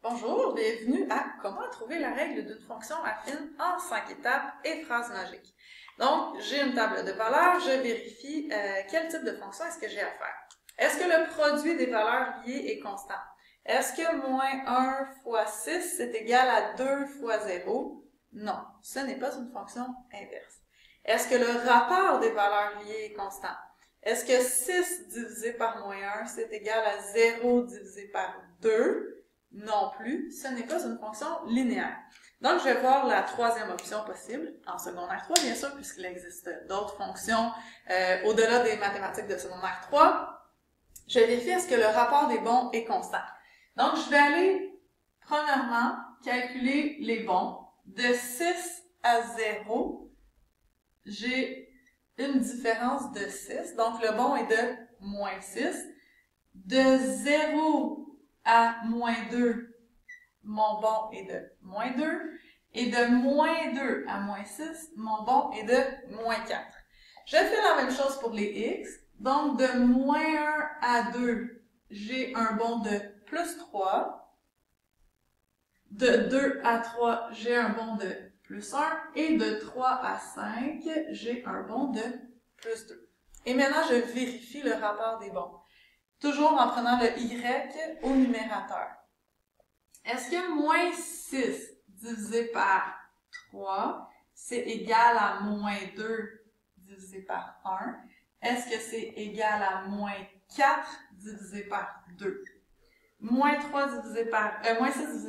Bonjour, bienvenue à Comment trouver la règle d'une fonction affine en 5 étapes et phrases magiques. Donc, j'ai une table de valeurs, je vérifie quel type de fonction est-ce que j'ai à faire. Est-ce que le produit des valeurs liées est constant? Est-ce que moins 1 fois 6 c'est égal à 2 fois 0? Non, ce n'est pas une fonction inverse. Est-ce que le rapport des valeurs liées est constant? Est-ce que 6 divisé par moins 1 c'est égal à 0 divisé par 2? Non plus, ce n'est pas une fonction linéaire. Donc, je vais voir la troisième option possible, en secondaire 3, bien sûr, puisqu'il existe d'autres fonctions au-delà des mathématiques de secondaire 3. Je vais vérifier est-ce que le rapport des bons est constant. Donc, je vais aller, premièrement, calculer les bons. De 6 à 0, j'ai une différence de 6, donc le bon est de moins 6. De 0 à moins 2, mon bon est de moins 2. Et de moins 2 à moins 6, mon bon est de moins 4. Je fais la même chose pour les x. Donc, de moins 1 à 2, j'ai un bon de plus 3. De 2 à 3, j'ai un bon de plus 1. Et de 3 à 5, j'ai un bon de plus 2. Et maintenant, je vérifie le rapport des bons. Toujours en prenant le y au numérateur. Est-ce que moins 6 divisé par 3, c'est égal à moins 2 divisé par 1? Est-ce que c'est égal à moins 4 divisé par 2? Moins 6 divisé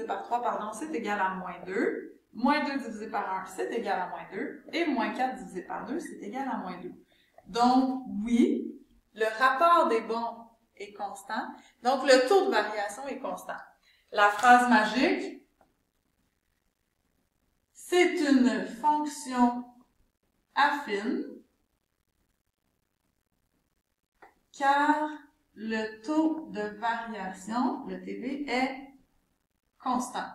par 3, pardon, c'est égal à moins 2. Moins 2 divisé par 1, c'est égal à moins 2. Et moins 4 divisé par 2, c'est égal à moins 2. Donc, oui, le rapport des bons est constant. Donc, le taux de variation est constant. La phrase magique, c'est une fonction affine car le taux de variation, le TV, est constant.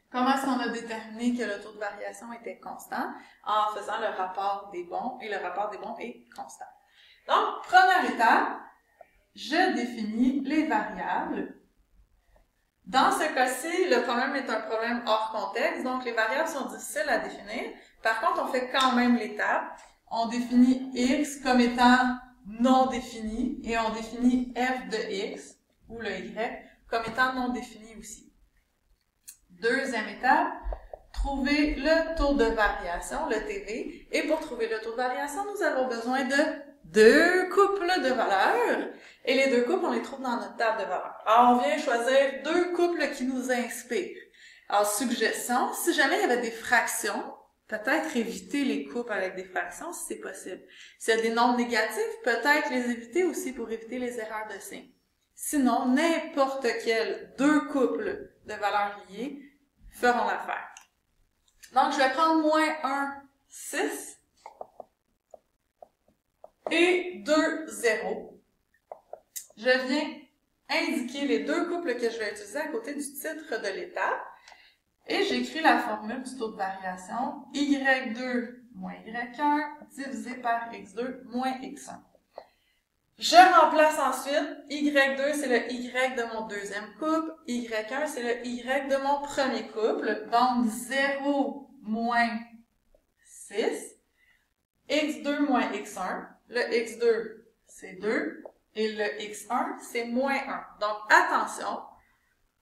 Comment est-ce qu'on a déterminé que le taux de variation était constant? En faisant le rapport des bons, et le rapport des bons est constant. Donc, première étape, je définis les variables. Dans ce cas-ci, le problème est un problème hors contexte, donc les variables sont difficiles à définir. Par contre, on fait quand même l'étape. On définit x comme étant non défini et on définit f de x, ou le y, comme étant non défini aussi. Deuxième étape, trouver le taux de variation, le TV. Et pour trouver le taux de variation, nous avons besoin de deux couples de valeurs. Et les deux couples, on les trouve dans notre table de valeurs. Alors, on vient choisir deux couples qui nous inspirent. Alors, suggestion, si jamais il y avait des fractions, peut-être éviter les couples avec des fractions si c'est possible. S'il y a des nombres négatifs, peut-être les éviter aussi pour éviter les erreurs de signes. Sinon, n'importe quel deux couples de valeurs liées feront l'affaire. Donc, je vais prendre moins 1, 6 et 2, 0. Je viens indiquer les deux couples que je vais utiliser à côté du titre de l'étape. Et j'écris la formule du taux de variation y2 moins y1 divisé par x2 moins x1. Je remplace ensuite y2, c'est le y de mon deuxième couple, y1, c'est le y de mon premier couple, donc 0 moins 6, x2 moins x1, le x2 c'est 2, et le x1 c'est moins 1. Donc attention,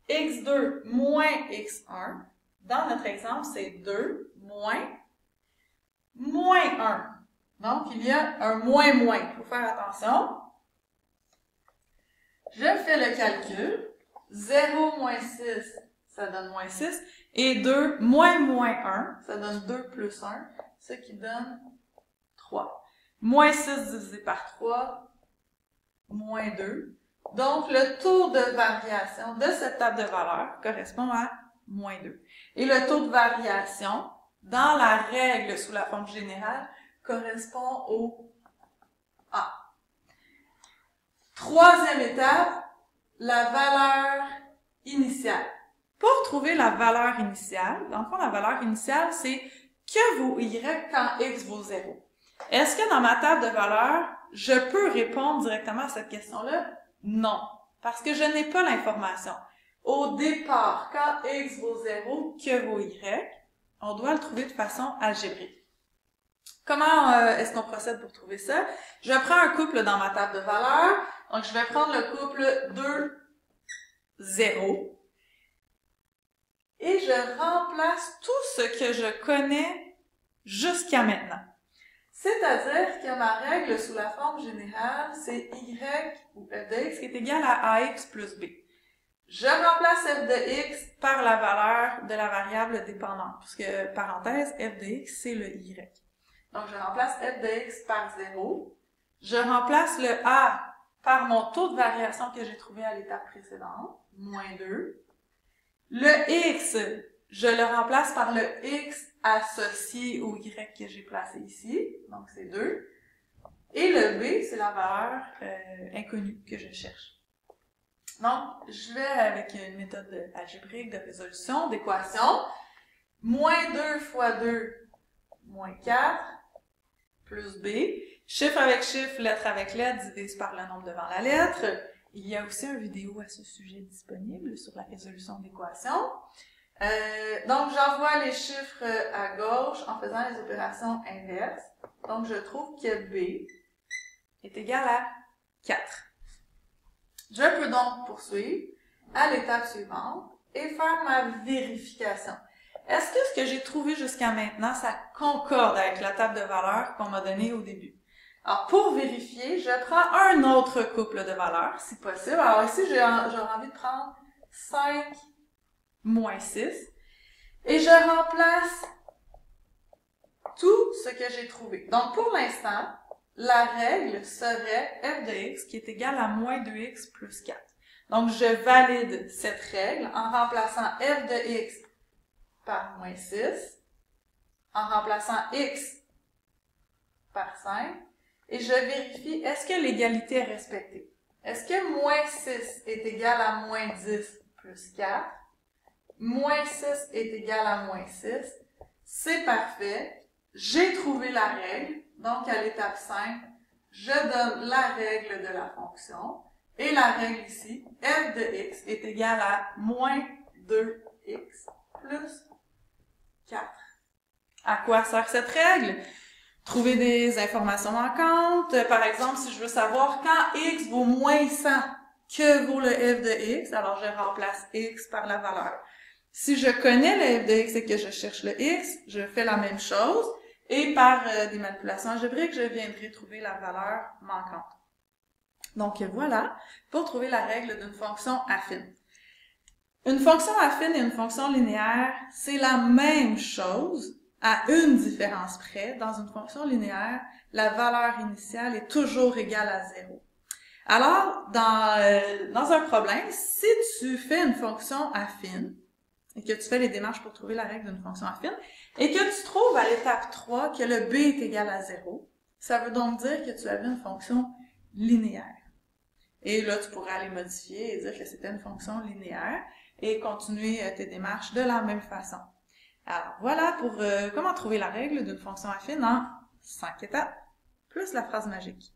x2 moins x1, dans notre exemple c'est 2 moins 1. Donc il y a un moins. Il faut faire attention. Je fais le calcul. 0 moins 6, ça donne moins 6. Et 2 moins 1, ça donne 2 plus 1, ce qui donne 3. Moins 6 divisé par 3, moins 2. Donc, le taux de variation de cette table de valeurs correspond à moins 2. Et le taux de variation, dans la règle sous la forme générale, correspond au A. Troisième étape, la valeur initiale. Pour trouver la valeur initiale, dans le fond, la valeur initiale, c'est que vaut y quand x vaut 0. Est-ce que dans ma table de valeurs, je peux répondre directement à cette question-là? Non, parce que je n'ai pas l'information. au départ, quand x vaut 0, que vaut y, on doit le trouver de façon algébrique. Comment est-ce qu'on procède pour trouver ça? Je prends un couple dans ma table de valeurs. Donc, je vais prendre le couple 2, 0. Et je remplace tout ce que je connais jusqu'à maintenant. C'est-à-dire que ma règle sous la forme générale, c'est y ou f de x qui est égal à ax plus b. Je remplace f de x par la valeur de la variable dépendante, puisque, parenthèse, f de x, c'est le y. Donc, je remplace f de x par 0. Je remplace le a par mon taux de variation que j'ai trouvé à l'étape précédente, moins 2. Le x, je le remplace par le x associé au y que j'ai placé ici, donc c'est 2. Et le b, c'est la valeur inconnue que je cherche. Donc, je vais avec une méthode algébrique de résolution d'équation. Moins 2 fois 2, moins 4, plus b. Chiffre avec chiffre, lettre avec lettre, divise par le nombre devant la lettre. Il y a aussi une vidéo à ce sujet disponible sur la résolution d'équations. Donc, j'envoie les chiffres à gauche en faisant les opérations inverses. Donc, je trouve que b est égal à 4. Je peux donc poursuivre à l'étape suivante et faire ma vérification. Est-ce que ce que j'ai trouvé jusqu'à maintenant, ça concorde avec la table de valeurs qu'on m'a donnée au début? Alors, pour vérifier, je prends un autre couple de valeurs, si possible. Alors ici, j'aurais envie de prendre 5 moins 6. Et je remplace tout ce que j'ai trouvé. Donc, pour l'instant, la règle serait f de x qui est égal à moins 2x plus 4. Donc, je valide cette règle en remplaçant f de x par moins 6, en remplaçant x par 5, et je vérifie, est-ce que l'égalité est respectée? Est-ce que moins 6 est égal à moins 10 plus 4? Moins 6 est égal à moins 6. C'est parfait. J'ai trouvé la règle. Donc, à l'étape 5, je donne la règle de la fonction. Et la règle ici, f de x est égal à moins 2x plus 4. À quoi sert cette règle? Trouver des informations manquantes. Par exemple, si je veux savoir quand x vaut moins 100, que vaut le f de x, alors je remplace x par la valeur. Si je connais le f de x et que je cherche le x, je fais la même chose. Et par des manipulations algébriques, je viendrai trouver la valeur manquante. Donc voilà, pour trouver la règle d'une fonction affine. Une fonction affine et une fonction linéaire, c'est la même chose, à une différence près. Dans une fonction linéaire, la valeur initiale est toujours égale à 0. Alors, dans un problème, si tu fais une fonction affine, et que tu fais les démarches pour trouver la règle d'une fonction affine, et que tu trouves à l'étape 3 que le b est égal à 0, ça veut donc dire que tu avais une fonction linéaire. Et là, tu pourrais aller modifier et dire que c'était une fonction linéaire et continuer tes démarches de la même façon. Alors, voilà pour comment trouver la règle d'une fonction affine en 5 étapes, plus la phrase magique.